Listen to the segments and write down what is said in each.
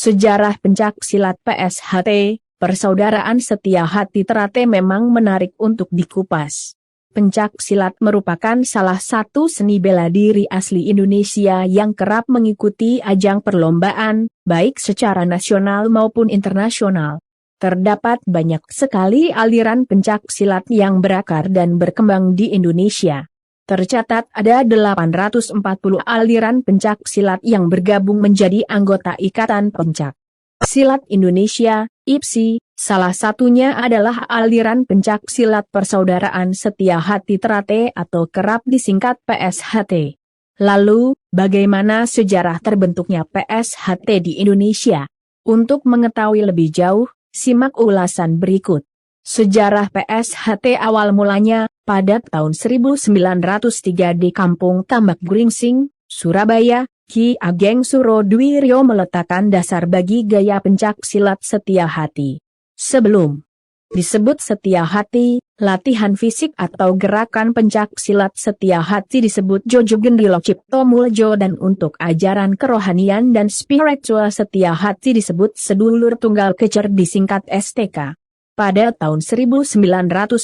Sejarah pencak silat PSHT, Persaudaraan Setia Hati Terate memang menarik untuk dikupas. Pencak silat merupakan salah satu seni bela diri asli Indonesia yang kerap mengikuti ajang perlombaan, baik secara nasional maupun internasional. Terdapat banyak sekali aliran pencak silat yang berakar dan berkembang di Indonesia. Tercatat ada 840 aliran pencak silat yang bergabung menjadi anggota Ikatan Pencak Silat Indonesia, IPSI, salah satunya adalah aliran pencak silat Persaudaraan Setia Hati Terate atau kerap disingkat PSHT. Lalu, bagaimana sejarah terbentuknya PSHT di Indonesia? Untuk mengetahui lebih jauh, simak ulasan berikut. Sejarah PSHT awal mulanya, pada tahun 1903 di Kampung Tambak Gringsing, Surabaya, Ki Ageng Surodwiryo meletakkan dasar bagi gaya pencak silat Setia Hati. Sebelum disebut Setia Hati, latihan fisik atau gerakan pencak silat Setia Hati disebut Jojo Gendrilo Cipto Muljo dan untuk ajaran kerohanian dan spiritual Setia Hati disebut Sedulur Tunggal Kecer disingkat STK. Pada tahun 1917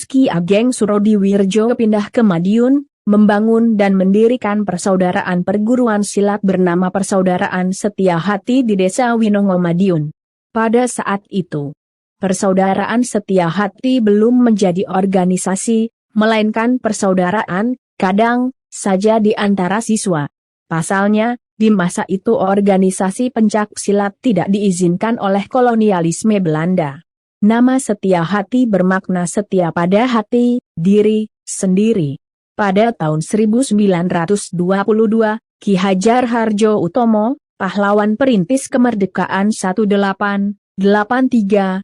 Ki Ageng Surodwirjo pindah ke Madiun, membangun dan mendirikan persaudaraan perguruan silat bernama Persaudaraan Setia Hati di Desa Winongo Madiun. Pada saat itu, Persaudaraan Setia Hati belum menjadi organisasi, melainkan persaudaraan, kadang saja di antara siswa. Pasalnya, di masa itu organisasi pencak silat tidak diizinkan oleh kolonialisme Belanda. Nama Setia Hati bermakna setia pada hati, diri, sendiri. Pada tahun 1922, Ki Hajar Harjo Utomo, pahlawan perintis kemerdekaan 1883-1952,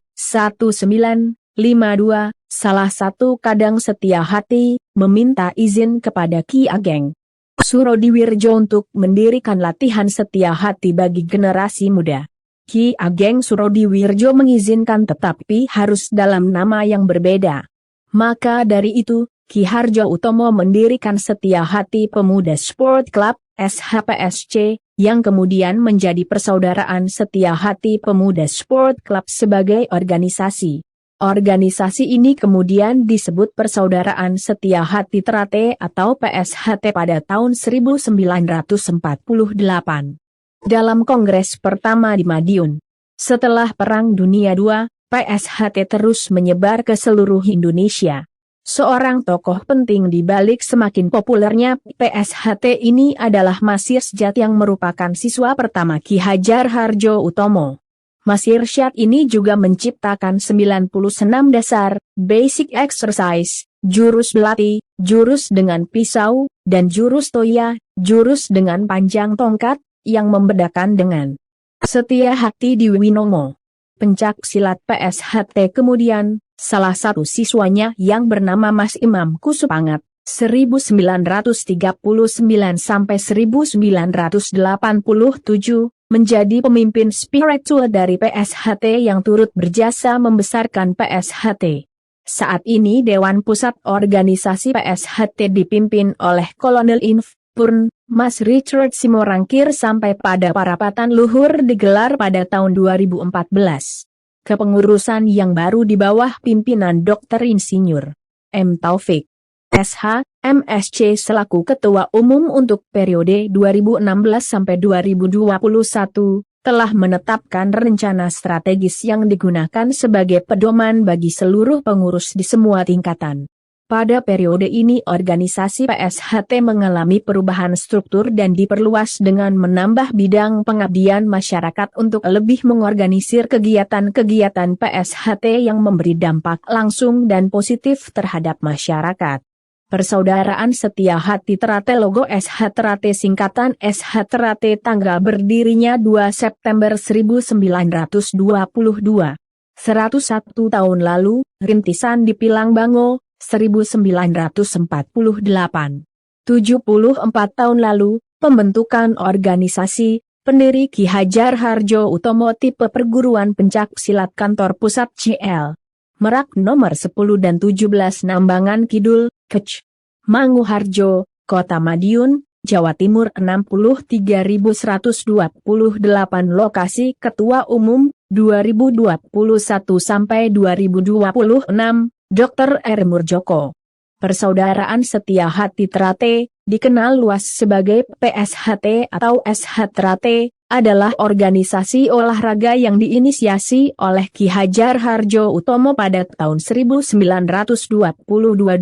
salah satu kadang Setia Hati, meminta izin kepada Ki Ageng Surodwirjo untuk mendirikan latihan Setia Hati bagi generasi muda. Ki Ageng Surodwirjo mengizinkan tetapi harus dalam nama yang berbeda. Maka dari itu, Ki Harjo Utomo mendirikan Setia Hati Pemuda Sport Club, SHPSC, yang kemudian menjadi Persaudaraan Setia Hati Pemuda Sport Club sebagai organisasi. Organisasi ini kemudian disebut Persaudaraan Setia Hati Terate atau PSHT pada tahun 1948. Dalam kongres pertama di Madiun, setelah Perang Dunia II, PSHT terus menyebar ke seluruh Indonesia. Seorang tokoh penting di balik semakin populernya PSHT ini adalah Mas Irsyad yang merupakan siswa pertama Ki Hajar Harjo Utomo. Mas Irsyad ini juga menciptakan 90 senam dasar, basic exercise, jurus belati, jurus dengan pisau, dan jurus toya, jurus dengan panjang tongkat, yang membedakan dengan Setia Hati di Winongo. Pencak silat PSHT kemudian, salah satu siswanya yang bernama Mas Imam Kusupangat, 1939–1987, menjadi pemimpin spiritual dari PSHT yang turut berjasa membesarkan PSHT. Saat ini Dewan Pusat Organisasi PSHT dipimpin oleh Kolonel Inf. Purn, Mas Richard Simorangkir sampai pada parapatan luhur digelar pada tahun 2014. Kepengurusan yang baru di bawah pimpinan Dr. Insinyur M. Taufik, SH, MSc selaku Ketua Umum untuk periode 2016–2021, telah menetapkan rencana strategis yang digunakan sebagai pedoman bagi seluruh pengurus di semua tingkatan. Pada periode ini organisasi PSHT mengalami perubahan struktur dan diperluas dengan menambah bidang pengabdian masyarakat untuk lebih mengorganisir kegiatan-kegiatan PSHT yang memberi dampak langsung dan positif terhadap masyarakat. Persaudaraan Setia Hati Terate logo SH Terate singkatan SH Terate tanggal berdirinya 2 September 1922. 101 tahun lalu, rintisan di Pilang Bango, 1948. 74 tahun lalu, pembentukan organisasi, pendiri Ki Hajar Harjo Utomo tipe perguruan pencak silat kantor pusat CL. Merak nomor 10 dan 17 Nambangan Kidul, Kec. Manguharjo, Kota Madiun, Jawa Timur 63.128 lokasi Ketua Umum 2021 sampai 2026, Dr. R. Murjoko. Persaudaraan Setia Hati Terate, dikenal luas sebagai PSHT atau SH Terate, adalah organisasi olahraga yang diinisiasi oleh Ki Hajar Hardjo Utomo pada tahun 1922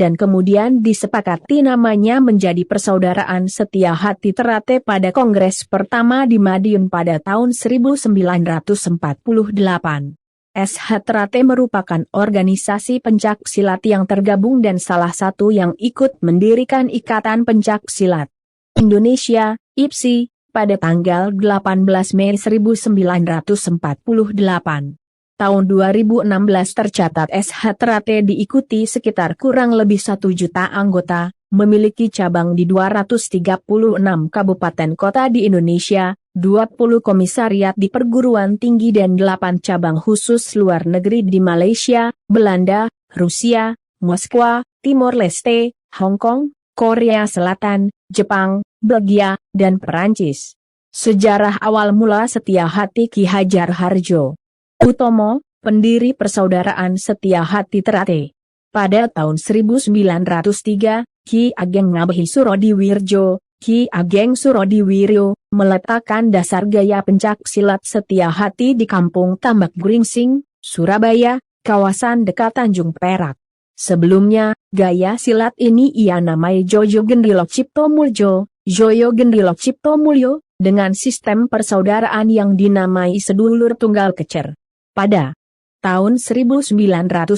dan kemudian disepakati namanya menjadi Persaudaraan Setia Hati Terate pada kongres pertama di Madiun pada tahun 1948. SH Terate merupakan organisasi pencak silat yang tergabung dan salah satu yang ikut mendirikan Ikatan Pencak Silat Indonesia, IPSI, pada tanggal 18 Mei 1948. Tahun 2016 tercatat SH Terate diikuti sekitar kurang lebih 1 juta anggota, memiliki cabang di 236 kabupaten kota di Indonesia, 20 komisariat di perguruan tinggi dan 8 cabang khusus luar negeri di Malaysia, Belanda, Rusia, Moskwa, Timor Leste, Hong Kong, Korea Selatan, Jepang, Belgia, dan Perancis. Sejarah awal mula Setia Hati Ki Hajar Hardjo Utomo, pendiri Persaudaraan Setia Hati Terate. Pada tahun 1903, Ki Ageng Ngabei Surodiwirjo, Ki Ageng Surodiwiryo, meletakkan dasar gaya pencak silat Setia Hati di Kampung Tambak Gringsing, Surabaya, kawasan dekat Tanjung Perak. Sebelumnya, gaya silat ini ia namai Joyo Gendrilo Cipto Muljo, Joyo Gendrilo Cipto Mulyo, dengan sistem persaudaraan yang dinamai Sedulur Tunggal Kecer. Pada tahun 1917,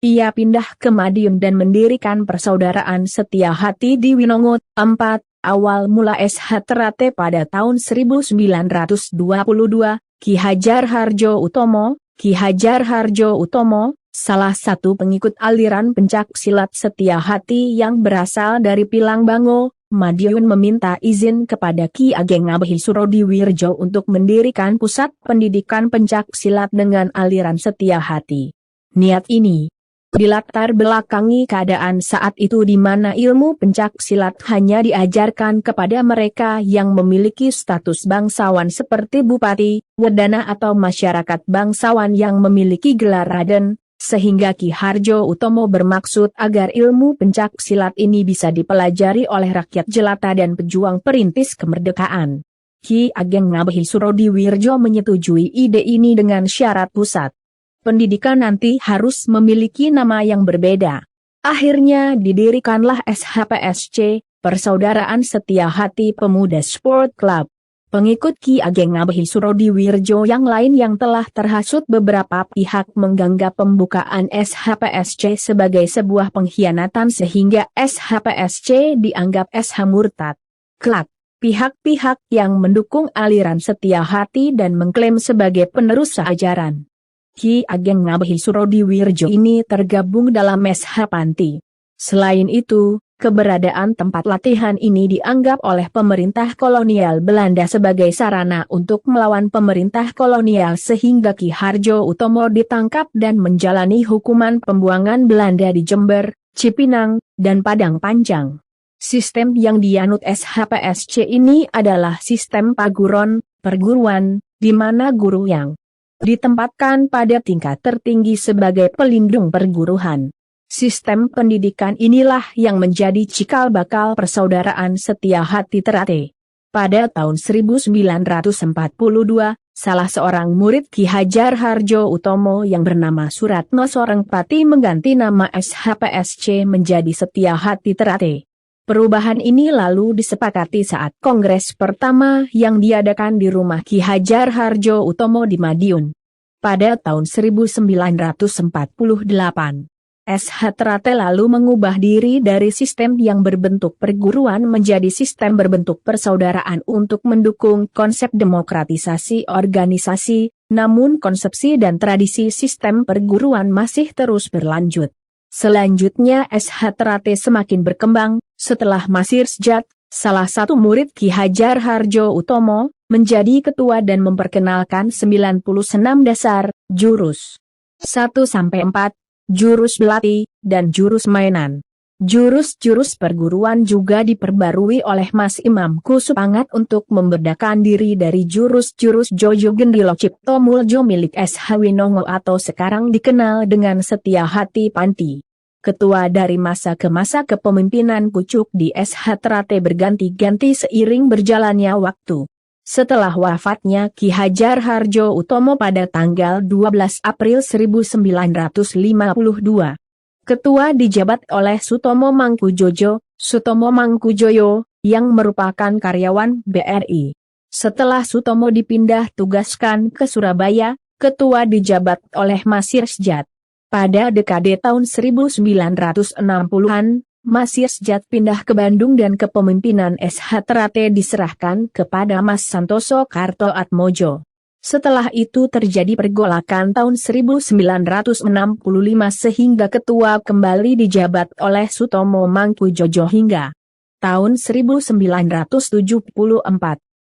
ia pindah ke Madiun dan mendirikan Persaudaraan Setia Hati di Winongo. 4. Awal mula SH Terate pada tahun 1922, Ki Hajar Hardjo Utomo. Ki Hajar Hardjo Utomo, salah satu pengikut aliran pencak silat Setia Hati yang berasal dari Pilangbango, Madiun, meminta izin kepada Ki Ageng Ngabei Surodiwirjo untuk mendirikan pusat pendidikan pencak silat dengan aliran Setia Hati. Niat ini dilatar belakangi keadaan saat itu di mana ilmu pencak silat hanya diajarkan kepada mereka yang memiliki status bangsawan seperti bupati, wedana atau masyarakat bangsawan yang memiliki gelar raden. Sehingga Ki Hardjo Utomo bermaksud agar ilmu pencak silat ini bisa dipelajari oleh rakyat jelata dan pejuang perintis kemerdekaan. Ki Ageng Ngabei Surodiwirjo menyetujui ide ini dengan syarat pusat pendidikan nanti harus memiliki nama yang berbeda. Akhirnya didirikanlah SHPSC, Persaudaraan Setia Hati Pemuda Sport Club. Pengikut Ki Ageng Ngabei Surodiwirjo yang lain yang telah terhasut beberapa pihak menganggap pembukaan SHPSC sebagai sebuah pengkhianatan sehingga SHPSC dianggap SH murtad. Kelak, pihak-pihak yang mendukung aliran Setia Hati dan mengklaim sebagai penerus ajaran Ki Ageng Ngabei Surodiwirjo ini tergabung dalam SH Panti. Selain itu, keberadaan tempat latihan ini dianggap oleh pemerintah kolonial Belanda sebagai sarana untuk melawan pemerintah kolonial sehingga Ki Hardjo Utomo ditangkap dan menjalani hukuman pembuangan Belanda di Jember, Cipinang, dan Padang Panjang. Sistem yang dianut SHPSC ini adalah sistem paguron, perguruan, di mana guru yang ditempatkan pada tingkat tertinggi sebagai pelindung perguruan. Sistem pendidikan inilah yang menjadi cikal bakal Persaudaraan Setia Hati Terate. Pada tahun 1942, salah seorang murid Ki Hajar Hardjo Utomo yang bernama Suratno Sorengpati mengganti nama SHPSC menjadi Setia Hati Terate. Perubahan ini lalu disepakati saat kongres pertama yang diadakan di rumah Ki Hajar Hardjo Utomo di Madiun. Pada tahun 1948. SH Terate lalu mengubah diri dari sistem yang berbentuk perguruan menjadi sistem berbentuk persaudaraan untuk mendukung konsep demokratisasi organisasi, namun konsepsi dan tradisi sistem perguruan masih terus berlanjut. Selanjutnya SH Terate semakin berkembang, setelah Masir Sjat, salah satu murid Ki Hajar Hardjo Utomo, menjadi ketua dan memperkenalkan 90 senam dasar, jurus 1-4, jurus belati, dan jurus mainan. Jurus-jurus perguruan juga diperbarui oleh Mas Imam Kusupangat untuk membedakan diri dari jurus-jurus Jojo Gendilo Cipto Muljo milik S.H. Winongo atau sekarang dikenal dengan Setia Hati Panti. Ketua dari masa ke masa kepemimpinan pucuk di S.H. Terate berganti-ganti seiring berjalannya waktu. Setelah wafatnya Ki Hajar Harjo Utomo pada tanggal 12 April 1952. Ketua dijabat oleh Sutomo Mangkujoyo, yang merupakan karyawan BRI. Setelah Sutomo dipindah tugaskan ke Surabaya, ketua dijabat oleh Masir Sjat. Pada dekade tahun 1960-an, Masir Sjat pindah ke Bandung dan kepemimpinan SH Terate diserahkan kepada Mas Santoso Kartoatmojo. Setelah itu terjadi pergolakan tahun 1965 sehingga ketua kembali dijabat oleh Sutomo Mangkujojo hingga tahun 1974.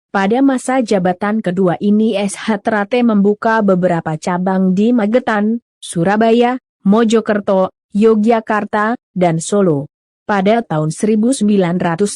Pada masa jabatan kedua ini SH Terate membuka beberapa cabang di Magetan, Surabaya, Mojokerto, Yogyakarta, dan Solo. Pada tahun 1974,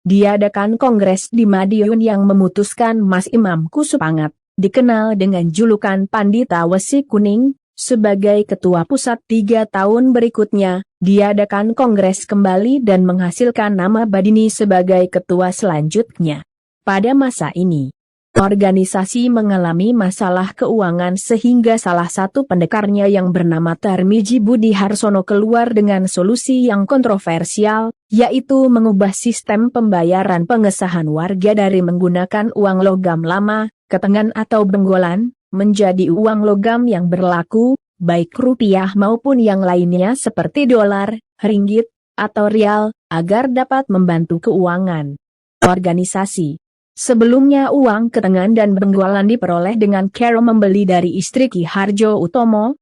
diadakan kongres di Madiun yang memutuskan Mas Imam Kusupangat, dikenal dengan julukan Pandita Wesi Kuning, sebagai ketua pusat 3 tahun berikutnya, diadakan kongres kembali dan menghasilkan nama Badini sebagai ketua selanjutnya. Pada masa ini, organisasi mengalami masalah keuangan sehingga salah satu pendekarnya yang bernama Tarmiji Budi Harsono keluar dengan solusi yang kontroversial, yaitu mengubah sistem pembayaran pengesahan warga dari menggunakan uang logam lama, ketengan atau benggolan, menjadi uang logam yang berlaku, baik rupiah maupun yang lainnya seperti dolar, ringgit, atau rial, agar dapat membantu keuangan organisasi. Sebelumnya uang ketengan dan benggolan diperoleh dengan cara membeli dari istri Ki Harjo Utomo,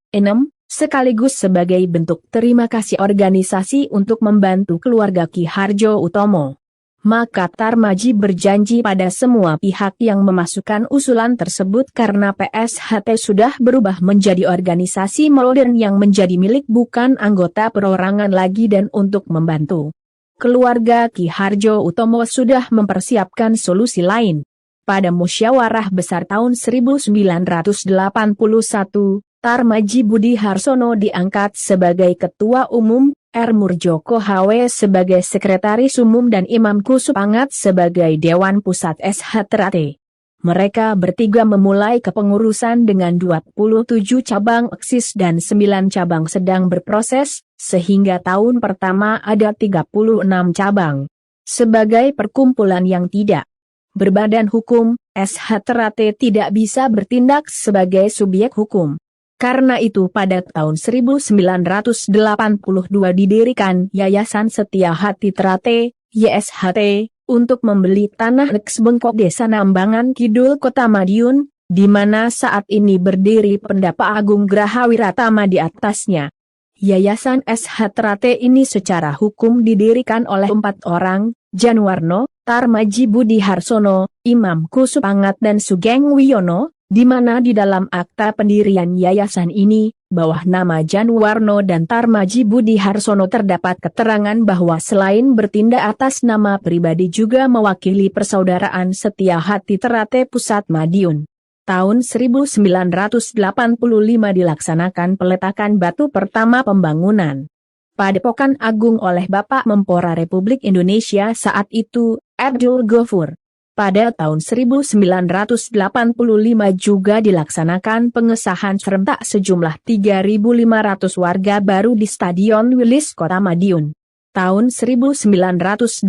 sekaligus sebagai bentuk terima kasih organisasi untuk membantu keluarga Ki Harjo Utomo. Maka Tarmaji berjanji pada semua pihak yang memasukkan usulan tersebut karena PSHT sudah berubah menjadi organisasi modern yang menjadi milik bukan anggota perorangan lagi dan untuk membantu keluarga Ki Harjo Utomo sudah mempersiapkan solusi lain. Pada musyawarah besar tahun 1981, Tarmaji Budi Harsono diangkat sebagai ketua umum, R. Murjoko HW sebagai sekretaris umum dan Imam Kusupangat sebagai Dewan Pusat SH Terate. Mereka bertiga memulai kepengurusan dengan 27 cabang eksis dan 9 cabang sedang berproses, sehingga tahun pertama ada 36 cabang. Sebagai perkumpulan yang tidak berbadan hukum, SH Terate tidak bisa bertindak sebagai subjek hukum. Karena itu pada tahun 1982 didirikan Yayasan Setia Hati Terate, YSHT, untuk membeli tanah eks Bengkok Desa Nambangan Kidul Kota Madiun, di mana saat ini berdiri Pendapa Agung Graha Wiratama di atasnya. Yayasan SH Terate ini secara hukum didirikan oleh 4 orang, Janwarno, Tarmaji Budi Harsono, Imam Kusupangat dan Sugeng Wiono, di mana di dalam akta pendirian yayasan ini, bawah nama Janwarno dan Tarmaji Budi Harsono terdapat keterangan bahwa selain bertindak atas nama pribadi juga mewakili Persaudaraan Setia Hati Terate Pusat Madiun. Tahun 1985 dilaksanakan peletakan batu pertama pembangunan Padepokan Agung oleh Bapak Mempora Republik Indonesia saat itu, Abdul Ghafur. Pada tahun 1985 juga dilaksanakan pengesahan serentak sejumlah 3.500 warga baru di Stadion Wilis Kota Madiun. Tahun 1987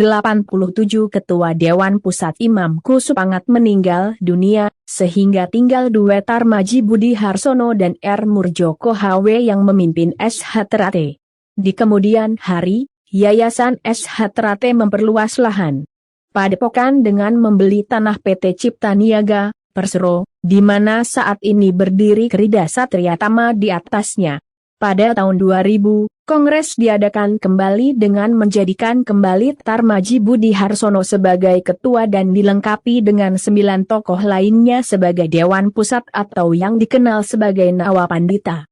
Ketua Dewan Pusat Imam Kusupangat meninggal dunia, sehingga tinggal 2 Tarmaji Budi Harsono dan R. Murjoko HW yang memimpin SH Terate. Di kemudian hari, Yayasan SH Terate memperluas lahan Padepokan dengan membeli tanah PT Cipta Niaga, Persero, di mana saat ini berdiri Krida Satria Tama di atasnya. Pada tahun 2000, Kongres diadakan kembali dengan menjadikan kembali Tarmaji Budi Harsono sebagai ketua dan dilengkapi dengan 9 tokoh lainnya sebagai Dewan Pusat atau yang dikenal sebagai Nawapandita.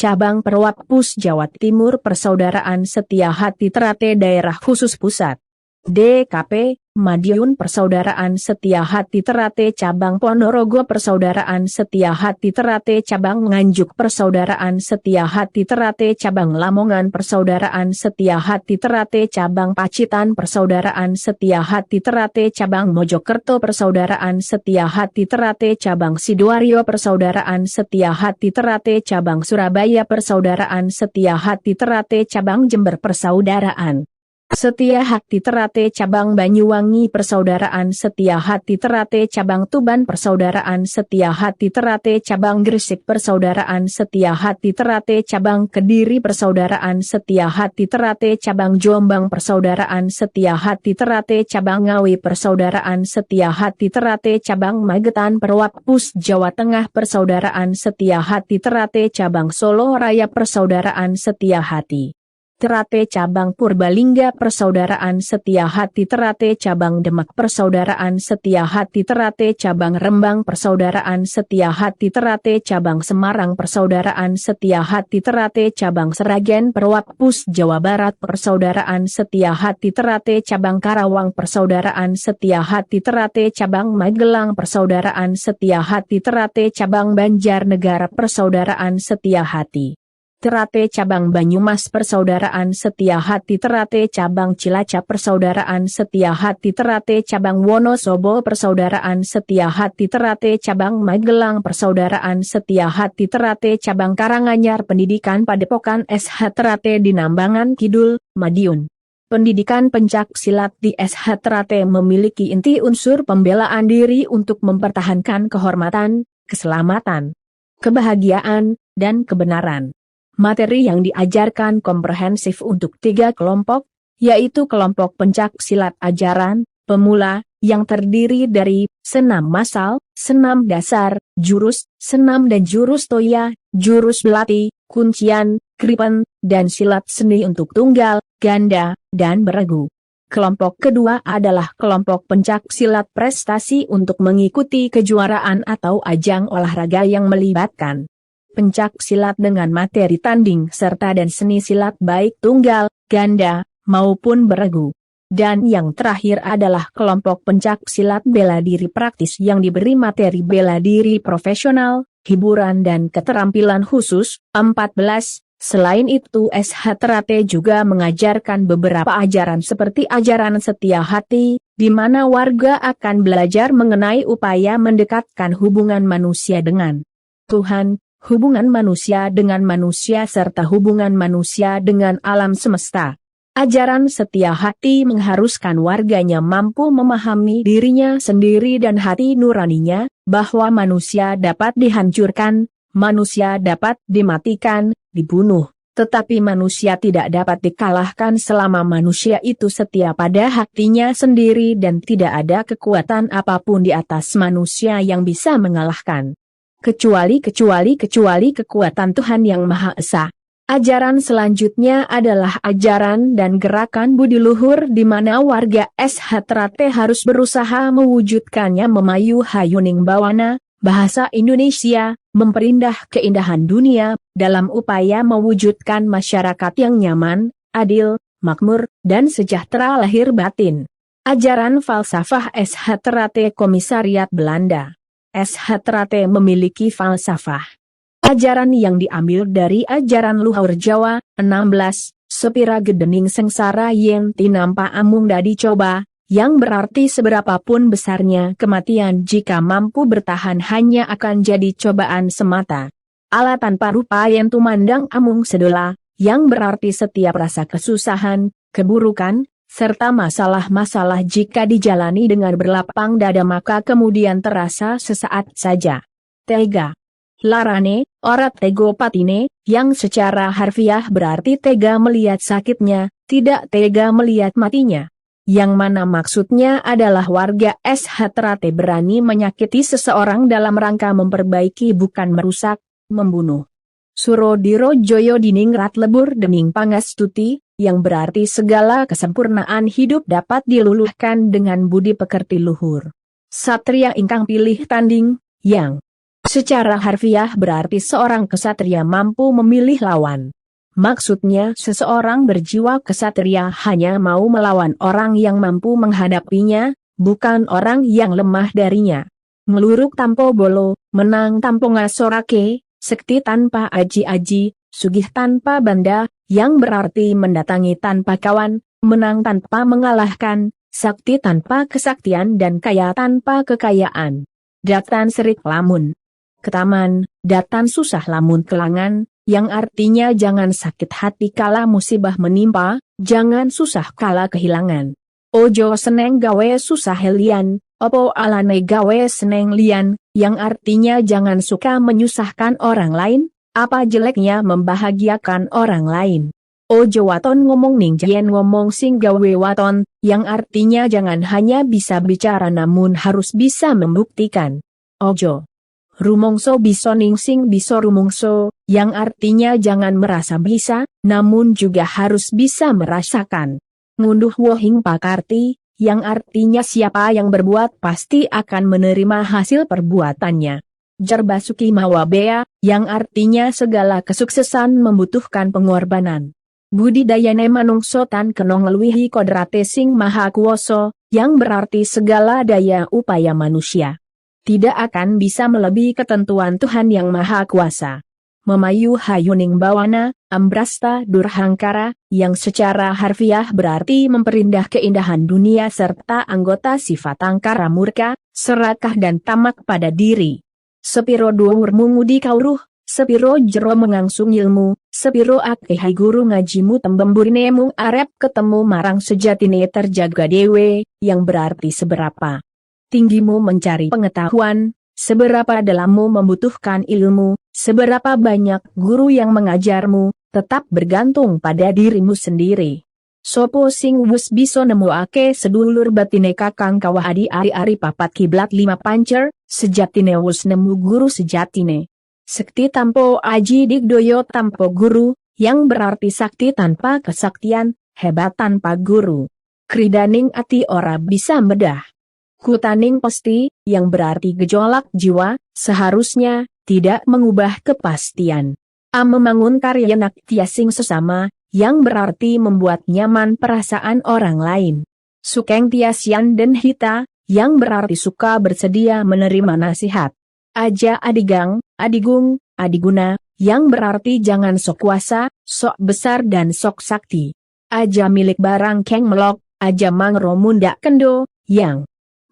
Cabang Perwak Pus Jawa Timur Persaudaraan Setia Hati Terate Daerah Khusus Pusat. DKP, Madiun Persaudaraan Setia Hati Terate Cabang Ponorogo Persaudaraan Setia Hati Terate Cabang Nganjuk Persaudaraan Setia Hati Terate Cabang Lamongan Persaudaraan Setia Hati Terate Cabang Pacitan Persaudaraan Setia Hati Terate Cabang Mojokerto Persaudaraan Setia Hati Terate Cabang Sidoarjo Persaudaraan Setia Hati Terate Cabang Surabaya Persaudaraan Setia Hati Terate Cabang Jember Persaudaraan Setia Hati Terate Cabang Banyuwangi Persaudaraan Setia Hati Terate Cabang Tuban Persaudaraan Setia Hati Terate Cabang Gresik Persaudaraan Setia Hati Terate Cabang Kediri Persaudaraan Setia Hati Terate Cabang Jombang Persaudaraan Setia Hati Terate Cabang Ngawi Persaudaraan Setia Hati Terate Cabang Magetan Perwak Pus Jawa Tengah Persaudaraan Setia Hati Terate Cabang Solo Raya Persaudaraan Setia Hati Terate Cabang Purbalingga Persaudaraan Setia Hati Terate Cabang Demak Persaudaraan Setia Hati Terate Cabang Rembang Persaudaraan Setia Hati Terate Cabang Semarang Persaudaraan Setia Hati Terate Cabang Seragen Perwak Pus Jawa Barat Persaudaraan Setia Hati Terate Cabang Karawang Persaudaraan Setia Hati Terate Cabang Magelang Persaudaraan Setia Hati Terate Cabang Banjarnegara Persaudaraan Setia Hati Terate Cabang Banyumas Persaudaraan Setia Hati Terate Cabang Cilacap Persaudaraan Setia Hati Terate Cabang Wonosobo Persaudaraan Setia Hati Terate Cabang Magelang Persaudaraan Setia Hati Terate Cabang Karanganyar Pendidikan Padepokan SH Terate di Nambangan Kidul, Madiun. Pendidikan pencak silat di SH Terate memiliki inti unsur pembelaan diri untuk mempertahankan kehormatan, keselamatan, kebahagiaan, dan kebenaran. Materi yang diajarkan komprehensif untuk 3 kelompok, yaitu kelompok pencak silat ajaran, pemula, yang terdiri dari senam massal, senam dasar, jurus, senam dan jurus toya, jurus belati, kuncian, kripen, dan silat seni untuk tunggal, ganda, dan beregu. Kelompok kedua adalah kelompok pencak silat prestasi untuk mengikuti kejuaraan atau ajang olahraga yang melibatkan pencak silat dengan materi tanding serta dan seni silat baik tunggal, ganda, maupun beregu. Dan yang terakhir adalah kelompok pencak silat bela diri praktis yang diberi materi bela diri profesional, hiburan dan keterampilan khusus. 14. Selain itu SH Terate juga mengajarkan beberapa ajaran seperti ajaran setia hati, di mana warga akan belajar mengenai upaya mendekatkan hubungan manusia dengan Tuhan, hubungan manusia dengan manusia serta hubungan manusia dengan alam semesta. Ajaran setia hati mengharuskan warganya mampu memahami dirinya sendiri dan hati nuraninya, bahwa manusia dapat dihancurkan, manusia dapat dimatikan, dibunuh, tetapi manusia tidak dapat dikalahkan selama manusia itu setia pada hatinya sendiri dan tidak ada kekuatan apapun di atas manusia yang bisa mengalahkan. Kecuali kekuatan Tuhan Yang Maha Esa. Ajaran selanjutnya adalah ajaran dan gerakan budi luhur di mana warga SH Terate harus berusaha mewujudkannya memayu hayuning bawana, bahasa Indonesia, memperindah keindahan dunia, dalam upaya mewujudkan masyarakat yang nyaman, adil, makmur, dan sejahtera lahir batin. Ajaran falsafah SH Terate Komisariat Belanda. SH Terate memiliki falsafah ajaran yang diambil dari ajaran luhur Jawa. 16. Sepira gedening sengsara yen tinampa amung dadi coba, yang berarti seberapapun besarnya kematian jika mampu bertahan hanya akan jadi cobaan semata. Ala tanpa rupa yen tumandang amung sedola, yang berarti setiap rasa kesusahan, keburukan, serta masalah-masalah jika dijalani dengan berlapang dada maka kemudian terasa sesaat saja. Tega. Larane, ora tego patine, yang secara harfiah berarti tega melihat sakitnya, tidak tega melihat matinya. Yang mana maksudnya adalah warga SH Terate berani menyakiti seseorang dalam rangka memperbaiki bukan merusak, membunuh. Surodiro Joyo diningrat lebur dening pangastuti, yang berarti segala kesempurnaan hidup dapat diluluhkan dengan budi pekerti luhur. Satria ingkang pilih tanding, yang Secara harfiah berarti seorang kesatria mampu memilih lawan. Maksudnya seseorang berjiwa kesatria hanya mau melawan orang yang mampu menghadapinya, bukan orang yang lemah darinya. Ngeluruk tanpa bolo, menang tanpa ngasorake, sekti tanpa aji-aji, sugih tanpa banda, yang berarti mendatangi tanpa kawan, menang tanpa mengalahkan, sakti tanpa kesaktian dan kaya tanpa kekayaan. Datan serik lamun ketaman, datan susah lamun kelangan, yang artinya jangan sakit hati kala musibah menimpa, jangan susah kala kehilangan. Ojo seneng gawe susah helian, opo alane gawe seneng lian, yang artinya jangan suka menyusahkan orang lain, apa jeleknya membahagiakan orang lain. Ojo waton ngomong ning yen ngomong sing gawe waton, yang artinya jangan hanya bisa bicara namun harus bisa membuktikan. Ojo rumongso bisa ningsing bisa rumongso, yang artinya jangan merasa bisa, namun juga harus bisa merasakan. Ngunduh wohing pakarti, yang artinya siapa yang berbuat pasti akan menerima hasil perbuatannya. Jarbasuki mawabea, yang artinya segala kesuksesan membutuhkan pengorbanan. Budidayane manungso tan kenong ngeluihi kodrate sing maha kuoso, yang berarti segala daya upaya manusia tidak akan bisa melebihi ketentuan Tuhan yang Maha Kuasa. Memayu hayuning bawana, ambrasta durhangkara, yang secara harfiah berarti memperindah keindahan dunia serta anggota sifat angkara murka, serakah dan tamak pada diri. Sepiro dhuwur mungudi kauruh, sepiro jero mengangsung ilmu, sepiro akeh guru ngajimu tembemburine mung arep ketemu marang sejatine terjaga dewe, yang berarti seberapa tinggimu mencari pengetahuan, seberapa dalammu membutuhkan ilmu, seberapa banyak guru yang mengajarmu, tetap bergantung pada dirimu sendiri. Sopo sing wus bisa nemuake sedulur batine kakang kawah adi ari-ari papat kiblat 5 pancer, sejatine wus nemu guru sejatine. Sekti tanpa aji digdoyo tanpa guru, yang berarti sakti tanpa kesaktian, hebat tanpa guru. Kridaning ati ora bisa medah. Kutaning pasti, yang berarti gejolak jiwa, seharusnya tidak mengubah kepastian. Membangun karya naktiasing sesama, yang berarti membuat nyaman perasaan orang lain. Sukeng tiasian dan hita, yang berarti suka bersedia menerima nasihat. Aja adigang, adigung, adiguna, yang berarti jangan sok kuasa, sok besar dan sok sakti. Aja milik barang keng melok, aja mangro mundak kendo, yang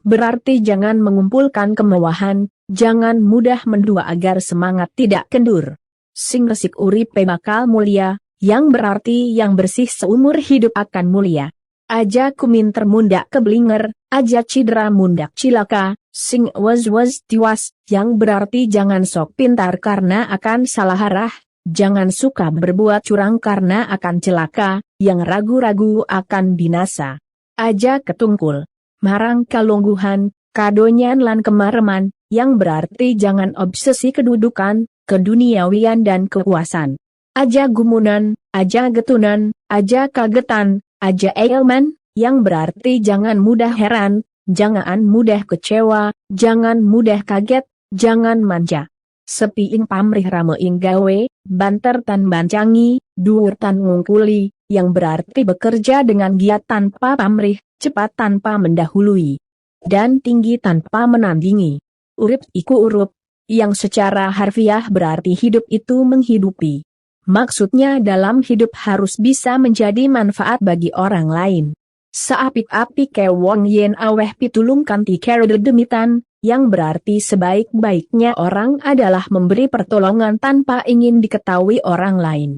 berarti jangan mengumpulkan kemewahan, jangan mudah mendua agar semangat tidak kendur. Sing resik uripe bakal mulia, yang berarti yang bersih seumur hidup akan mulia. Aja kuminter mundak keblinger, aja cidera mundak cilaka, sing was tiwas, yang berarti jangan sok pintar karena akan salah arah, jangan suka berbuat curang karena akan celaka, yang ragu-ragu akan binasa. Aja ketungkul marang kalungguhan, kadonyan lan kemareman, yang berarti jangan obsesi kedudukan, keduniawian dan kekuasaan. Aja gumunan, aja getunan, aja kagetan, aja ailman, yang berarti jangan mudah heran, jangan mudah kecewa, jangan mudah kaget, jangan manja. Sepiing pamrih rameing gawe, banter tan bancangi, dhuwur tan ngungkuli, yang berarti bekerja dengan giat tanpa pamrih, cepat tanpa mendahului, dan tinggi tanpa menandingi. Urip iku urup, yang secara harfiah berarti hidup itu menghidupi. Maksudnya dalam hidup harus bisa menjadi manfaat bagi orang lain. Saapik-apik ke wong yen aweh pitulung kanti karo dedemitan, yang berarti sebaik-baiknya orang adalah memberi pertolongan tanpa ingin diketahui orang lain.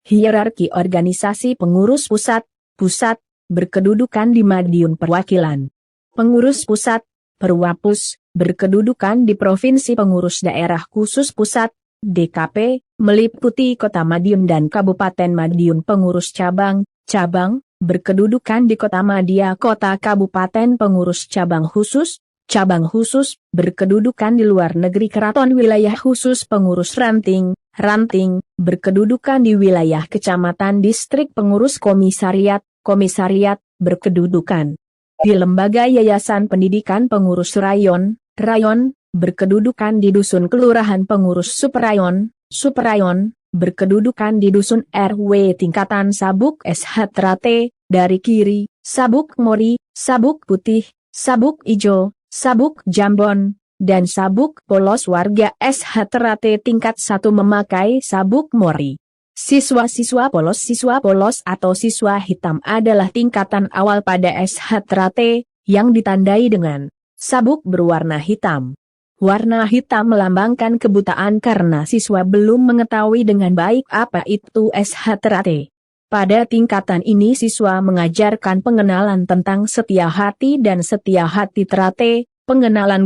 Hierarki organisasi pengurus pusat berkedudukan di Madiun Perwakilan. Pengurus pusat, Perwapus, berkedudukan di Provinsi Pengurus Daerah Khusus Pusat, DKP, meliputi Kota Madiun dan Kabupaten Madiun. Pengurus cabang, berkedudukan di Kota Madia Kota Kabupaten. Pengurus cabang khusus, berkedudukan di luar negeri Keraton Wilayah Khusus. Pengurus ranting, berkedudukan di wilayah kecamatan distrik. Pengurus komisariat, berkedudukan di lembaga yayasan pendidikan. Pengurus rayon, berkedudukan di Dusun Kelurahan Pengurus Superayon, berkedudukan di Dusun RW tingkatan Sabuk SH Terate, dari kiri, Sabuk Mori, Sabuk Putih, Sabuk Ijo, Sabuk Jambon, dan Sabuk Polos warga SH Terate tingkat 1 memakai Sabuk Mori. Siswa polos atau siswa hitam adalah tingkatan awal pada SH Terate, yang ditandai dengan sabuk berwarna hitam. Warna hitam melambangkan kebutaan karena siswa belum mengetahui dengan baik apa itu SH Terate. Pada tingkatan ini siswa mengajarkan pengenalan tentang setia hati dan setia hati Terate, pengenalan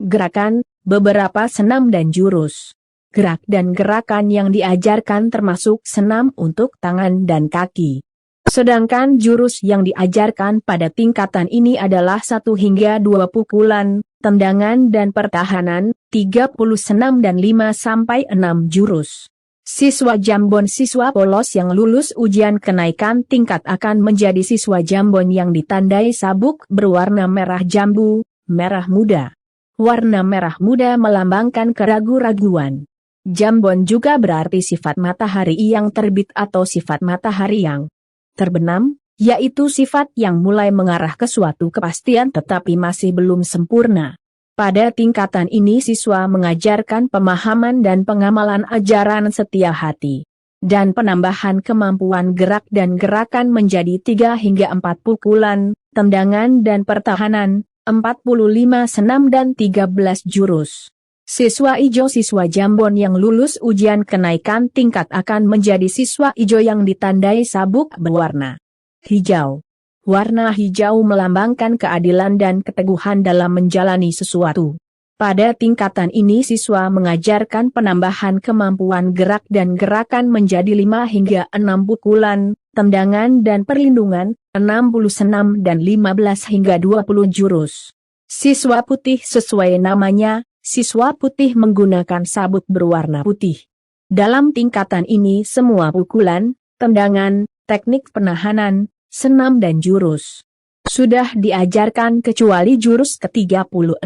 gerakan, beberapa senam dan jurus. Gerak dan gerakan yang diajarkan termasuk senam untuk tangan dan kaki. Sedangkan jurus yang diajarkan pada tingkatan ini adalah 1 hingga 2 pukulan, tendangan dan pertahanan, 30 senam dan 5 sampai 6 jurus. Siswa Jambon siswa polos yang lulus ujian kenaikan tingkat akan menjadi siswa Jambon yang ditandai sabuk berwarna merah jambu, merah muda. Warna merah muda melambangkan keragu-raguan. Jambon juga berarti sifat matahari yang terbit atau sifat matahari yang terbenam, yaitu sifat yang mulai mengarah ke suatu kepastian tetapi masih belum sempurna. Pada tingkatan ini siswa mengajarkan pemahaman dan pengamalan ajaran setia hati, dan penambahan kemampuan gerak dan gerakan menjadi 3 hingga 4 pukulan, tendangan dan pertahanan, 45 senam dan 13 jurus. Siswa ijo siswa Jambon yang lulus ujian kenaikan tingkat akan menjadi siswa ijo yang ditandai sabuk berwarna hijau. Warna hijau melambangkan keadilan dan keteguhan dalam menjalani sesuatu. Pada tingkatan ini siswa mengajarkan penambahan kemampuan gerak dan gerakan menjadi 5 hingga 6 pukulan, tendangan dan perlindungan, 60 senam dan 15 hingga 20 jurus. Siswa putih sesuai namanya, siswa putih menggunakan sabuk berwarna putih. Dalam tingkatan ini semua pukulan, tendangan, teknik penahanan, senam dan jurus sudah diajarkan kecuali jurus ke-36.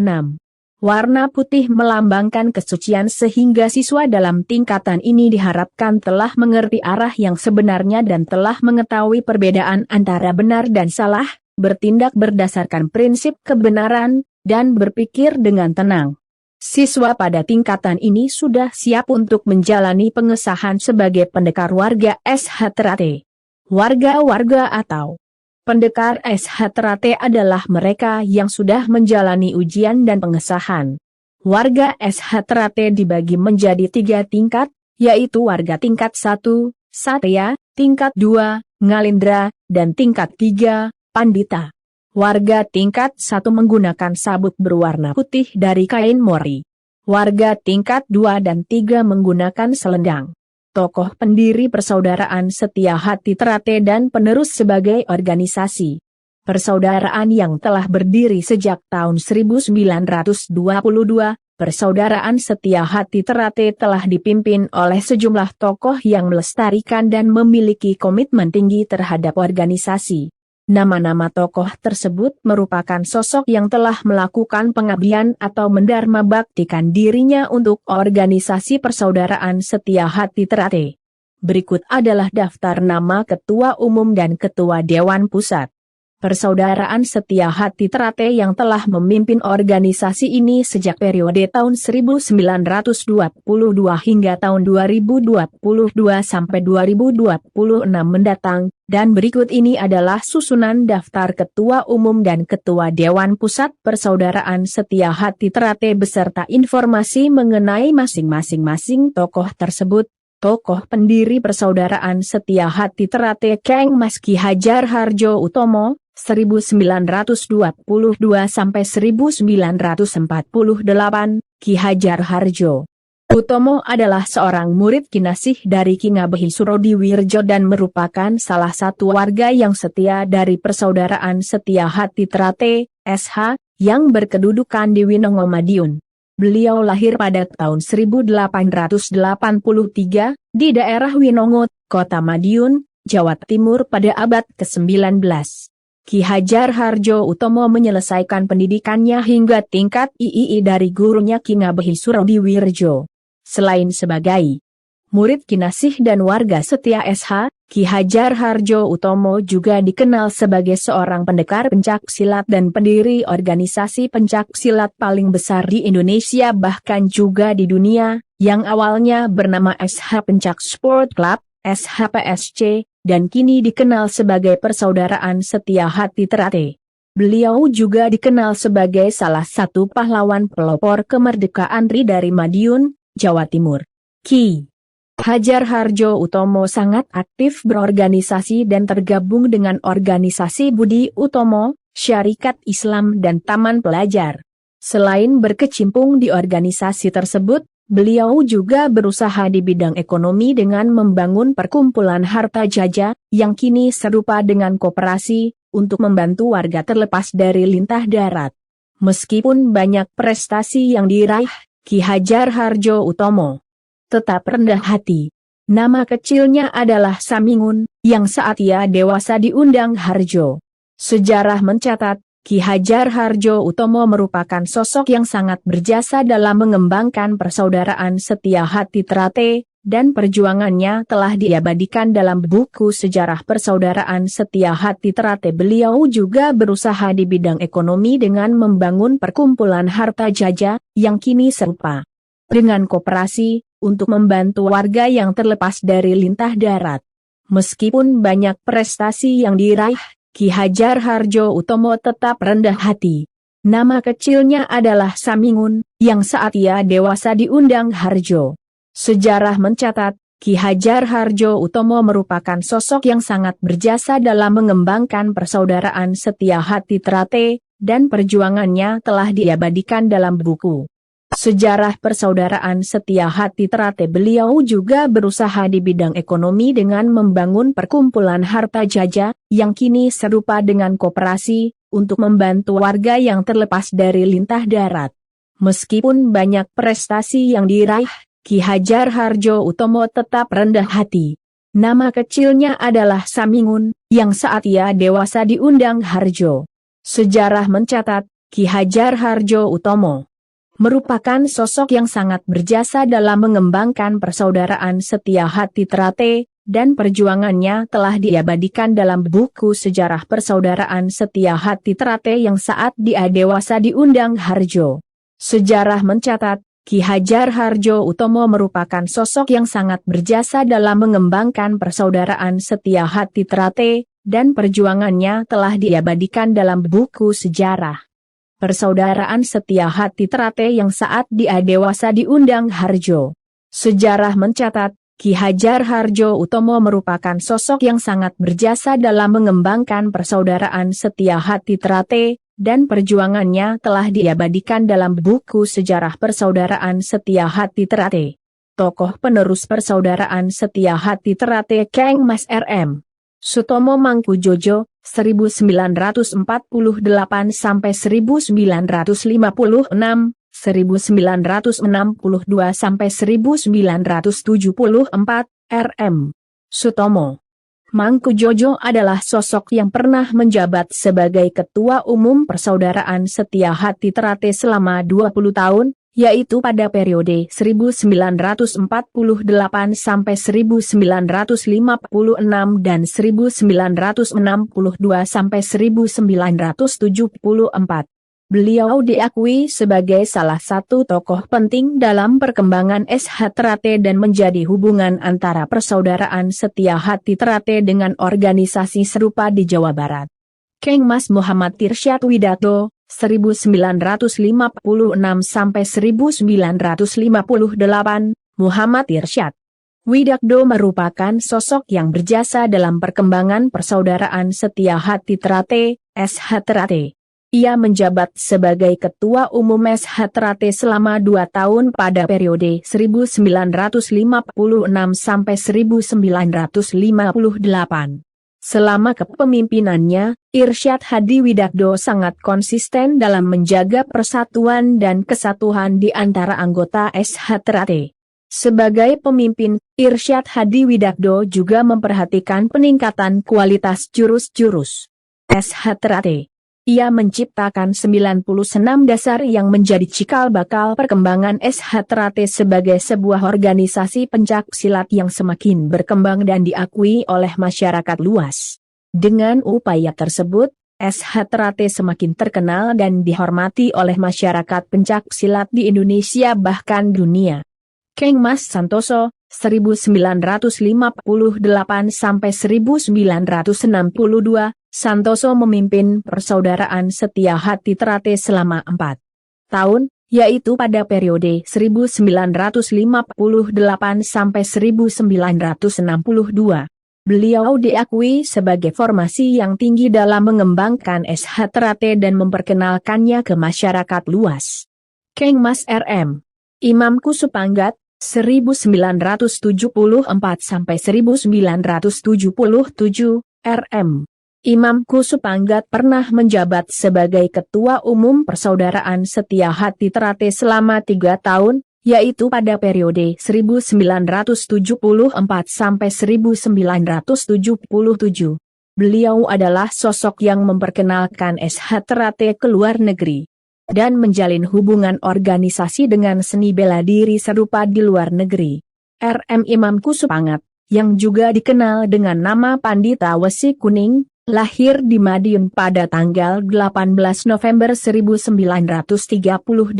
Warna putih melambangkan kesucian sehingga siswa dalam tingkatan ini diharapkan telah mengerti arah yang sebenarnya dan telah mengetahui perbedaan antara benar dan salah, bertindak berdasarkan prinsip kebenaran, dan berpikir dengan tenang. Siswa pada tingkatan ini sudah siap untuk menjalani pengesahan sebagai pendekar warga SH Terate. Warga-warga atau pendekar SH Terate adalah mereka yang sudah menjalani ujian dan pengesahan. Warga SH Terate dibagi menjadi 3 tingkat, yaitu warga tingkat 1, Satya, tingkat 2, Ngalindra, dan tingkat 3, Pandita. Warga tingkat 1 menggunakan sabuk berwarna putih dari kain mori. Warga tingkat 2 dan 3 menggunakan selendang. Tokoh pendiri Persaudaraan Setia Hati Terate dan penerus sebagai organisasi persaudaraan yang telah berdiri sejak tahun 1922, Persaudaraan Setia Hati Terate telah dipimpin oleh sejumlah tokoh yang melestarikan dan memiliki komitmen tinggi terhadap organisasi. Nama-nama tokoh tersebut merupakan sosok yang telah melakukan pengabdian atau mendharma baktikan dirinya untuk organisasi Persaudaraan Setia Hati Terate. Berikut adalah daftar nama Ketua Umum dan Ketua Dewan Pusat Persaudaraan Setia Hati Terate yang telah memimpin organisasi ini sejak periode tahun 1922 hingga tahun 2022 sampai 2026 mendatang, dan berikut ini adalah susunan daftar Ketua Umum dan Ketua Dewan Pusat Persaudaraan Setia Hati Terate beserta informasi mengenai masing-masing tokoh tersebut. Tokoh pendiri Persaudaraan Setia Hati Terate Keng Mas Ki Hajar Harjo Utomo, 1922 sampai 1948, Ki Hajar Harjo Utomo adalah seorang murid kinasih dari Ki Ngabehi Surodiwirjo dan merupakan salah satu warga yang setia dari Persaudaraan Setia Hati Terate, SH, yang berkedudukan di Winongo Madiun. Beliau lahir pada tahun 1883, di daerah Winongo, Kota Madiun, Jawa Timur pada abad ke-19. Ki Hajar Harjo Utomo menyelesaikan pendidikannya hingga tingkat III dari gurunya Ki Ngabehi Surodiwirjo. Selain sebagai murid kinasih dan warga setia SH, Ki Hajar Harjo Utomo juga dikenal sebagai seorang pendekar pencak silat dan pendiri organisasi pencak silat paling besar di Indonesia bahkan juga di dunia, yang awalnya bernama SH Pencak Sport Club, SHPSC, dan kini dikenal sebagai Persaudaraan Setia Hati Terate. Beliau juga dikenal sebagai salah satu pahlawan pelopor kemerdekaan RI dari Madiun, Jawa Timur. Ki Hajar Harjo Utomo sangat aktif berorganisasi dan tergabung dengan organisasi Budi Utomo, Syarikat Islam dan Taman Pelajar. Selain berkecimpung di organisasi tersebut, beliau juga berusaha di bidang ekonomi dengan membangun perkumpulan harta jaja, yang kini serupa dengan koperasi, untuk membantu warga terlepas dari lintah darat. Meskipun banyak prestasi yang diraih, Ki Hajar Harjo Utomo tetap rendah hati. Nama kecilnya adalah Samingun, yang saat ia dewasa diundang Harjo. Sejarah mencatat, Ki Hajar Harjo Utomo merupakan sosok yang sangat berjasa dalam mengembangkan Persaudaraan Setia Hati Terate, dan perjuangannya telah diabadikan dalam buku sejarah Persaudaraan Setia Hati Terate. Beliau juga berusaha di bidang ekonomi dengan membangun perkumpulan harta jaja, yang kini serupa dengan koperasi, untuk membantu warga yang terlepas dari lintah darat. Meskipun banyak prestasi yang diraih, Ki Hajar Harjo Utomo tetap rendah hati. Nama kecilnya adalah Samingun, yang saat ia dewasa diundang Harjo. Sejarah mencatat, Ki Hajar Harjo Utomo merupakan sosok yang sangat berjasa dalam mengembangkan Persaudaraan Setia Hati Terate, dan perjuangannya telah diabadikan dalam buku Sejarah Persaudaraan Setia Hati Terate. Beliau juga berusaha di bidang ekonomi dengan membangun perkumpulan harta jaja, yang kini serupa dengan koperasi, untuk membantu warga yang terlepas dari lintah darat. Meskipun banyak prestasi yang diraih, Ki Hajar Harjo Utomo tetap rendah hati. Nama kecilnya adalah Samingun, yang saat ia dewasa diundang Harjo. Sejarah mencatat, Ki Hajar Harjo Utomo merupakan sosok yang sangat berjasa dalam mengembangkan Persaudaraan Setia Hati Terate, dan perjuangannya telah diabadikan dalam buku sejarah Persaudaraan Setia Hati Terate yang saat dia dewasa diundang Harjo. Sejarah mencatat, Ki Hajar Harjo Utomo merupakan sosok yang sangat berjasa dalam mengembangkan Persaudaraan Setia Hati Terate, dan perjuangannya telah diabadikan dalam buku sejarah Persaudaraan Setia Hati Terate yang saat dia dewasa diundang Harjo. Sejarah mencatat, Ki Hajar Harjo Utomo merupakan sosok yang sangat berjasa dalam mengembangkan Persaudaraan Setia Hati Terate, dan perjuangannya telah diabadikan dalam buku sejarah Persaudaraan Setia Hati Terate. Tokoh penerus Persaudaraan Setia Hati Terate Keng Mas RM Sutomo Mangkujojo, 1948 sampai 1956, 1962 sampai 1974, RM Sutomo Mangkujojo adalah sosok yang pernah menjabat sebagai Ketua Umum Persaudaraan Setia Hati Terate selama 20 tahun, yaitu pada periode 1948 sampai 1956 dan 1962 sampai 1974. Beliau diakui sebagai salah satu tokoh penting dalam perkembangan SH Terate dan menjadi hubungan antara Persaudaraan Setia Hati Terate dengan organisasi serupa di Jawa Barat. Keng Mas Muhammad Irsyad Widatdo, 1956 sampai 1958, Muhammad Irsyad Widatdo merupakan sosok yang berjasa dalam perkembangan Persaudaraan Setia Hati Terate, SH Terate. Ia menjabat sebagai Ketua Umum SH Terate selama 2 tahun pada periode 1956 sampai 1958. Selama kepemimpinannya, Irsyad Hadi Widatdo sangat konsisten dalam menjaga persatuan dan kesatuan di antara anggota SH Terate. Sebagai pemimpin, Irsyad Hadi Widatdo juga memperhatikan peningkatan kualitas jurus-jurus SH Terate. Ia menciptakan 90 senam dasar yang menjadi cikal bakal perkembangan SH Terate sebagai sebuah organisasi pencak silat yang semakin berkembang dan diakui oleh masyarakat luas. Dengan upaya tersebut, SH Terate semakin terkenal dan dihormati oleh masyarakat pencak silat di Indonesia bahkan dunia. Keng Mas Santoso, 1958 sampai 1962, Santoso memimpin Persaudaraan Setia Hati Terate selama 4 tahun, yaitu pada periode 1958 sampai 1962. Beliau diakui sebagai formasi yang tinggi dalam mengembangkan SH Terate dan memperkenalkannya ke masyarakat luas. Keng Mas RM. Imam Kusupanggat, 1974 sampai 1977, RM. Imam Kusupanggat pernah menjabat sebagai Ketua Umum Persaudaraan Setia Hati Terate selama 3 tahun, yaitu pada periode 1974 sampai 1977. Beliau adalah sosok yang memperkenalkan SH Terate ke luar negeri dan menjalin hubungan organisasi dengan seni bela diri serupa di luar negeri. RM Imam Kusupanggat, yang juga dikenal dengan nama Pandita Wesi Kuning, lahir di Madiun pada tanggal 18 November 1938.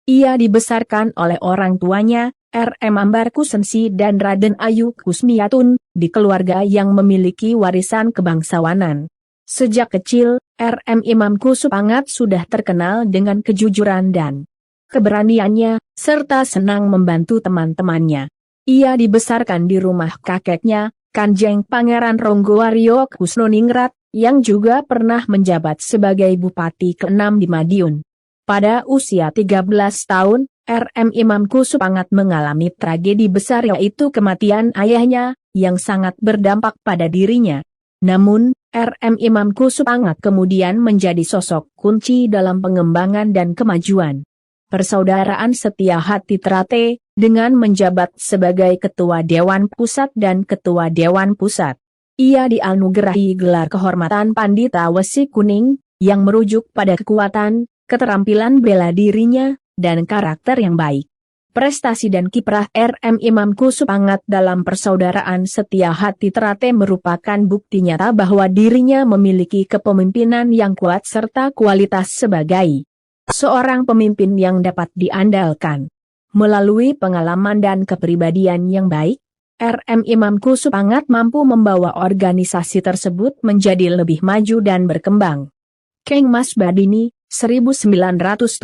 Ia dibesarkan oleh orang tuanya, RM Ambar Kusensi dan Raden Ayu Kusmiatun, di keluarga yang memiliki warisan kebangsawanan. Sejak kecil, RM Imam Kusupanggat sudah terkenal dengan kejujuran dan keberaniannya, serta senang membantu teman-temannya. Ia dibesarkan di rumah kakeknya, Kanjeng Pangeran Ronggowario Kusnoningrat, yang juga pernah menjabat sebagai Bupati ke-6 di Madiun. Pada usia 13 tahun, RM Imam Kusupanggat mengalami tragedi besar yaitu kematian ayahnya, yang sangat berdampak pada dirinya. Namun, RM Imam Kusupanggat kemudian menjadi sosok kunci dalam pengembangan dan kemajuan Persaudaraan Setia Hati Terate, dengan menjabat sebagai Ketua Dewan Pusat dan Ketua Dewan Pusat. Ia dianugerahi gelar kehormatan Pandita Wesi Kuning, yang merujuk pada kekuatan, keterampilan bela dirinya, dan karakter yang baik. Prestasi dan kiprah RM Imam Kusupanggat dalam Persaudaraan Setia Hati Terate merupakan bukti nyata bahwa dirinya memiliki kepemimpinan yang kuat serta kualitas sebagai seorang pemimpin yang dapat diandalkan. Melalui pengalaman dan kepribadian yang baik, RM Imam Kusupanggat mampu membawa organisasi tersebut menjadi lebih maju dan berkembang. Keng Mas Badini, 1977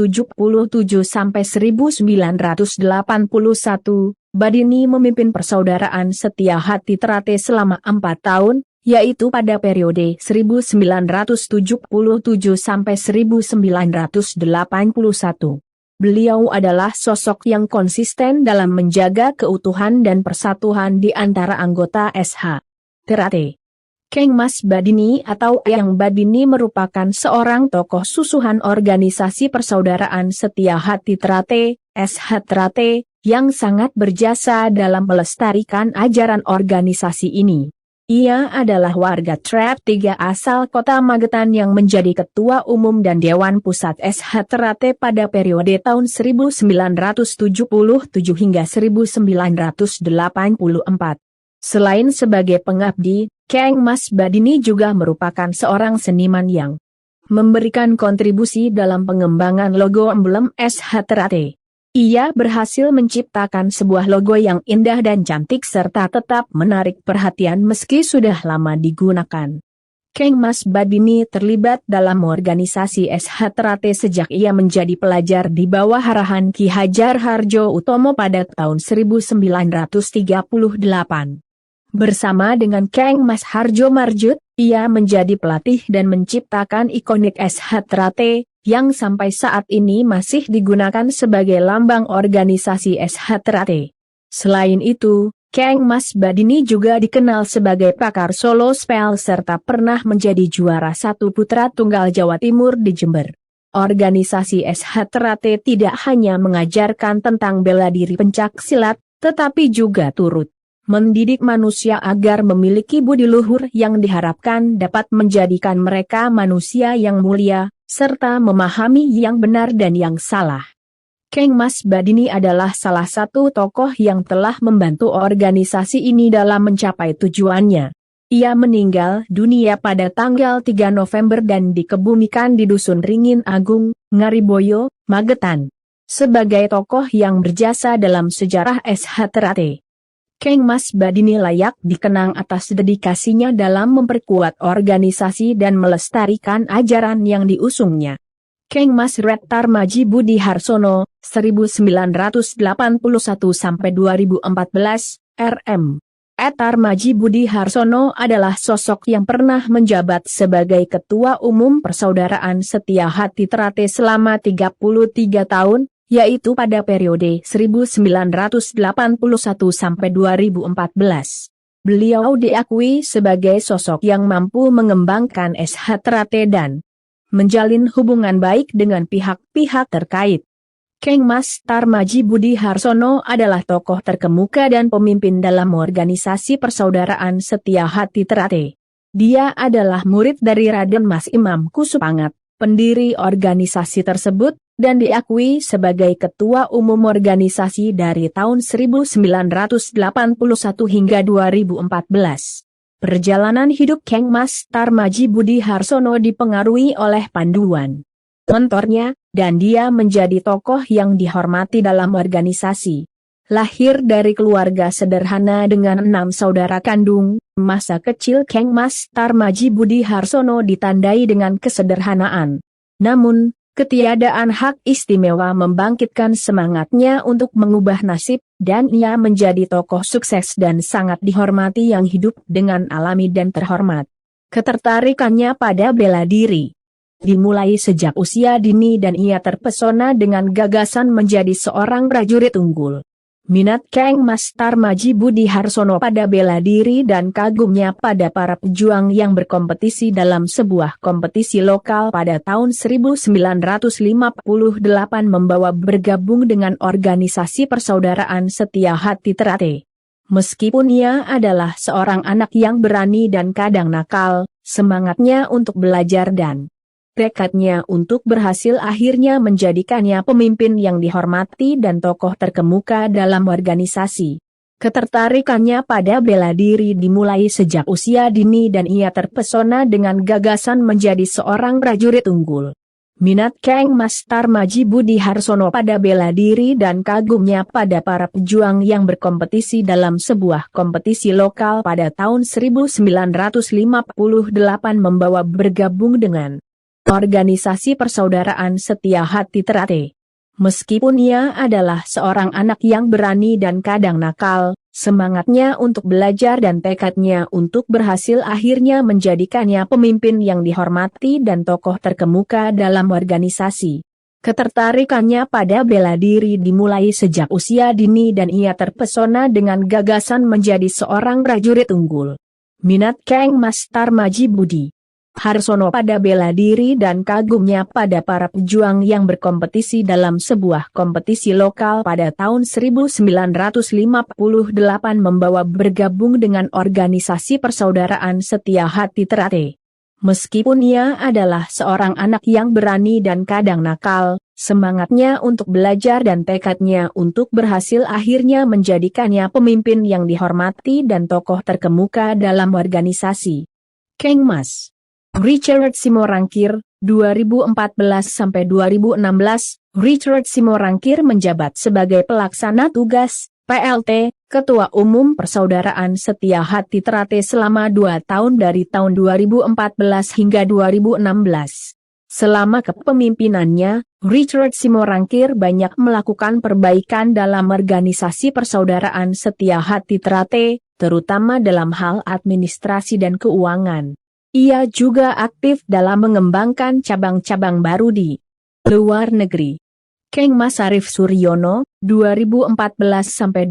sampai 1981, Badini memimpin Persaudaraan Setia Hati Terate selama 4 tahun, yaitu pada periode 1977 sampai 1981. Beliau adalah sosok yang konsisten dalam menjaga keutuhan dan persatuan di antara anggota SH Terate. Keng Mas Badini atau Eyang Badini merupakan seorang tokoh susuhan organisasi Persaudaraan Setia Hati Terate, SH Terate, yang sangat berjasa dalam melestarikan ajaran organisasi ini. Ia adalah warga Trap 3 asal kota Magetan yang menjadi Ketua Umum dan Dewan Pusat SH Terate pada periode tahun 1977 hingga 1984. Selain sebagai pengabdi, Keng Mas Badini juga merupakan seorang seniman yang memberikan kontribusi dalam pengembangan logo emblem SH Terate. Ia berhasil menciptakan sebuah logo yang indah dan cantik serta tetap menarik perhatian meski sudah lama digunakan. Keng Mas Badini terlibat dalam organisasi SH Terate sejak ia menjadi pelajar di bawah arahan Ki Hajar Harjo Utomo pada tahun 1938. Bersama dengan Keng Mas Harjo Marjut, ia menjadi pelatih dan menciptakan ikonik SH Terate, yang sampai saat ini masih digunakan sebagai lambang organisasi SH Terate. Selain itu, Keng Mas Badini juga dikenal sebagai pakar solo spel serta pernah menjadi juara 1 putra tunggal Jawa Timur di Jember. Organisasi SH Terate tidak hanya mengajarkan tentang bela diri pencak silat, tetapi juga turut mendidik manusia agar memiliki budi luhur yang diharapkan dapat menjadikan mereka manusia yang mulia, serta memahami yang benar dan yang salah. Keng Mas Badini adalah salah satu tokoh yang telah membantu organisasi ini dalam mencapai tujuannya. Ia meninggal dunia pada tanggal 3 November dan dikebumikan di Dusun Ringin Agung, Ngariboyo, Magetan. Sebagai tokoh yang berjasa dalam sejarah SH Ternate, Keng Mas Badini layak dikenang atas dedikasinya dalam memperkuat organisasi dan melestarikan ajaran yang diusungnya. Keng Mas Red Tarmaji Budi Harsono, 1981–2014, RM. Tarmaji Budi Harsono adalah sosok yang pernah menjabat sebagai Ketua Umum Persaudaraan Setia Hati Ternate selama 33 tahun, yaitu pada periode 1981–2014. Beliau diakui sebagai sosok yang mampu mengembangkan SH Ternate dan menjalin hubungan baik dengan pihak-pihak terkait. Keng Mas Tarmaji Budi Harsono adalah tokoh terkemuka dan pemimpin dalam organisasi Persaudaraan Setia Hati Ternate. Dia adalah murid dari Raden Mas Imam Kusupangat, pendiri organisasi tersebut, dan diakui sebagai ketua umum organisasi dari tahun 1981 hingga 2014. Perjalanan hidup Keng Mas Tarmaji Budi Harsono dipengaruhi oleh panduan mentornya, dan dia menjadi tokoh yang dihormati dalam organisasi. Lahir dari keluarga sederhana dengan 6 saudara kandung, masa kecil Keng Mas Tarmaji Budi Harsono ditandai dengan kesederhanaan. Namun, ketiadaan hak istimewa membangkitkan semangatnya untuk mengubah nasib, dan ia menjadi tokoh sukses dan sangat dihormati yang hidup dengan alami dan terhormat. Ketertarikannya pada bela diri dimulai sejak usia dini dan ia terpesona dengan gagasan menjadi seorang prajurit unggul. Minat Keng Mas Tarmaji Budi Harsono pada bela diri dan kagumnya pada para pejuang yang berkompetisi dalam sebuah kompetisi lokal pada tahun 1958 membawa bergabung dengan organisasi Persaudaraan Setia Hati Ternate. Meskipun ia adalah seorang anak yang berani dan kadang nakal, semangatnya untuk belajar dan tekadnya untuk berhasil akhirnya menjadikannya pemimpin yang dihormati dan tokoh terkemuka dalam organisasi. Ketertarikannya pada bela diri dimulai sejak usia dini dan ia terpesona dengan gagasan menjadi seorang prajurit unggul. Minat Keng Mas Tarmaji Budi Harsono pada bela diri dan kagumnya pada para pejuang yang berkompetisi dalam sebuah kompetisi lokal pada tahun 1958 membawa bergabung dengan organisasi Persaudaraan Setia Hati Ternate. Meskipun ia adalah seorang anak yang berani dan kadang nakal, semangatnya untuk belajar dan tekadnya untuk berhasil akhirnya menjadikannya pemimpin yang dihormati dan tokoh terkemuka dalam organisasi. Ketertarikannya pada bela diri dimulai sejak usia dini dan ia terpesona dengan gagasan menjadi seorang prajurit unggul. Minat Keng Mas Tarmaji Budi Harsono pada bela diri dan kagumnya pada para pejuang yang berkompetisi dalam sebuah kompetisi lokal pada tahun 1958 membawa bergabung dengan organisasi Persaudaraan Setia Hati Ternate. Meskipun ia adalah seorang anak yang berani dan kadang nakal, semangatnya untuk belajar dan tekadnya untuk berhasil akhirnya menjadikannya pemimpin yang dihormati dan tokoh terkemuka dalam organisasi. Keng Mas Richard Simorangkir, 2014–2016, Richard Simorangkir menjabat sebagai pelaksana tugas, PLT, Ketua Umum Persaudaraan Setia Hati Ternate selama 2 tahun dari tahun 2014 hingga 2016. Selama kepemimpinannya, Richard Simorangkir banyak melakukan perbaikan dalam organisasi Persaudaraan Setia Hati Ternate, terutama dalam hal administrasi dan keuangan. Ia juga aktif dalam mengembangkan cabang-cabang baru di luar negeri. Keng Mas Arif Suryono, 2014–2016,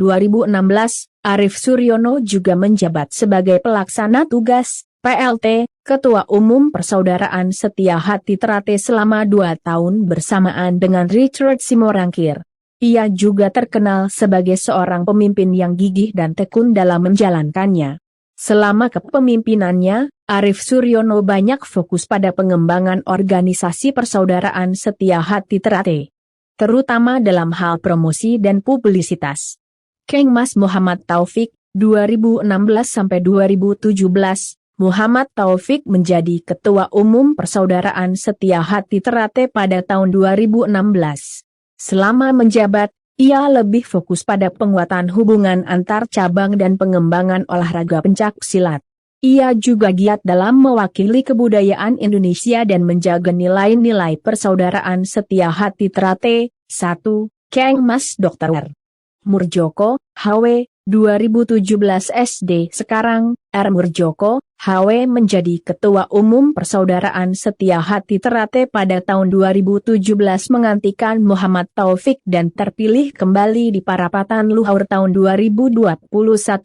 Arif Suryono juga menjabat sebagai pelaksana tugas, PLT, Ketua Umum Persaudaraan Setia Hati Ternate selama 2 tahun bersamaan dengan Richard Simorangkir. Ia juga terkenal sebagai seorang pemimpin yang gigih dan tekun dalam menjalankannya. Selama kepemimpinannya, Arif Suryono banyak fokus pada pengembangan organisasi Persaudaraan Setia Hati Ternate, terutama dalam hal promosi dan publisitas. Kengmas Muhammad Taufik, 2016-2017, Muhammad Taufik menjadi Ketua Umum Persaudaraan Setia Hati Ternate pada tahun 2016. Selama menjabat, ia lebih fokus pada penguatan hubungan antar cabang dan pengembangan olahraga pencak silat. Ia juga giat dalam mewakili kebudayaan Indonesia dan menjaga nilai-nilai Persaudaraan Setia Hati Ternate. 1. Kengmas Dr. R. Murjoko, HW, 2017 SD. Sekarang, R. Murjoko, HW menjadi Ketua Umum Persaudaraan Setia Hati Ternate pada tahun 2017 menggantikan Muhammad Taufik dan terpilih kembali di Parapatan Luhur tahun 2021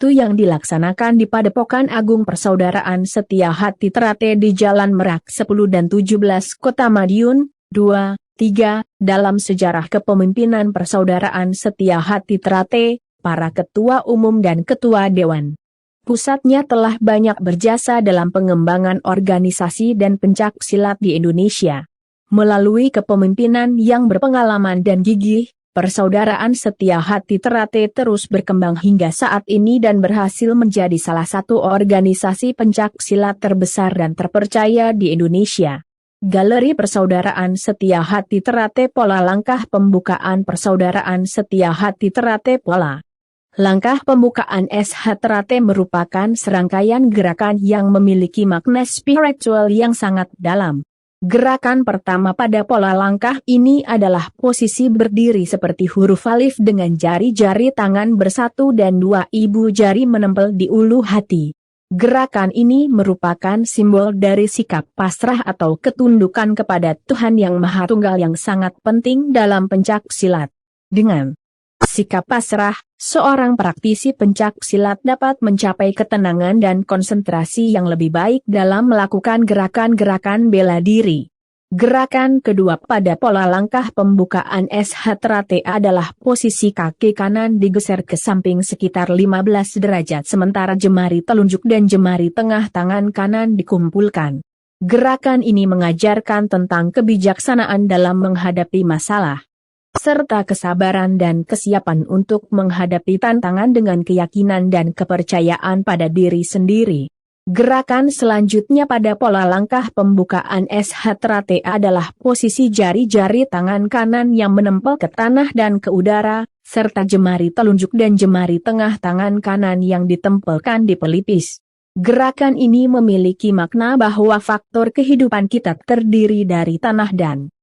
yang dilaksanakan di Padepokan Agung Persaudaraan Setia Hati Ternate di Jalan Merak 10 dan 17 Kota Madiun. 2. 3. Dalam sejarah kepemimpinan Persaudaraan Setia Hati Ternate, para ketua umum dan ketua dewan pusatnya telah banyak berjasa dalam pengembangan organisasi dan pencak silat di Indonesia. Melalui kepemimpinan yang berpengalaman dan gigih, Persaudaraan Setia Hati Ternate terus berkembang hingga saat ini dan berhasil menjadi salah satu organisasi pencak silat terbesar dan terpercaya di Indonesia. Galeri Persaudaraan Setia Hati Ternate Pola. Langkah pembukaan Persaudaraan Setia Hati Ternate Pola. Langkah pembukaan SH Ternate merupakan serangkaian gerakan yang memiliki makna spiritual yang sangat dalam. Gerakan pertama pada pola langkah ini adalah posisi berdiri seperti huruf alif dengan jari-jari tangan bersatu dan dua ibu jari menempel di ulu hati. Gerakan ini merupakan simbol dari sikap pasrah atau ketundukan kepada Tuhan Yang Maha Tunggal yang sangat penting dalam pencak silat. Dengan sikap pasrah, seorang praktisi pencak silat dapat mencapai ketenangan dan konsentrasi yang lebih baik dalam melakukan gerakan-gerakan bela diri. Gerakan kedua pada pola langkah pembukaan SH Ternate adalah posisi kaki kanan digeser ke samping sekitar 15 derajat sementara jemari telunjuk dan jemari tengah tangan kanan dikumpulkan. Gerakan ini mengajarkan tentang kebijaksanaan dalam menghadapi masalah, serta kesabaran dan kesiapan untuk menghadapi tantangan dengan keyakinan dan kepercayaan pada diri sendiri. Gerakan selanjutnya pada pola langkah pembukaan SH Ternate adalah posisi jari-jari tangan kanan yang menempel ke tanah dan ke udara, serta jemari telunjuk dan jemari tengah tangan kanan yang ditempelkan di pelipis. Gerakan ini memiliki makna bahwa faktor kehidupan kita terdiri dari tanah dan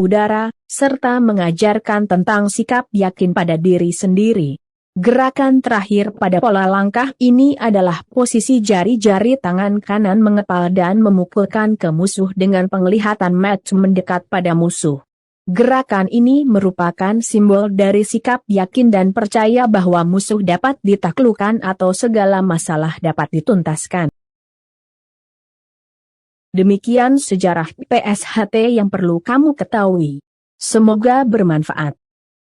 udara, serta mengajarkan tentang sikap yakin pada diri sendiri. Gerakan terakhir pada pola langkah ini adalah posisi jari-jari tangan kanan mengepal dan memukulkan ke musuh dengan penglihatan mata mendekat pada musuh. Gerakan ini merupakan simbol dari sikap yakin dan percaya bahwa musuh dapat ditaklukkan atau segala masalah dapat dituntaskan. Demikian sejarah PSHT yang perlu kamu ketahui. Semoga bermanfaat.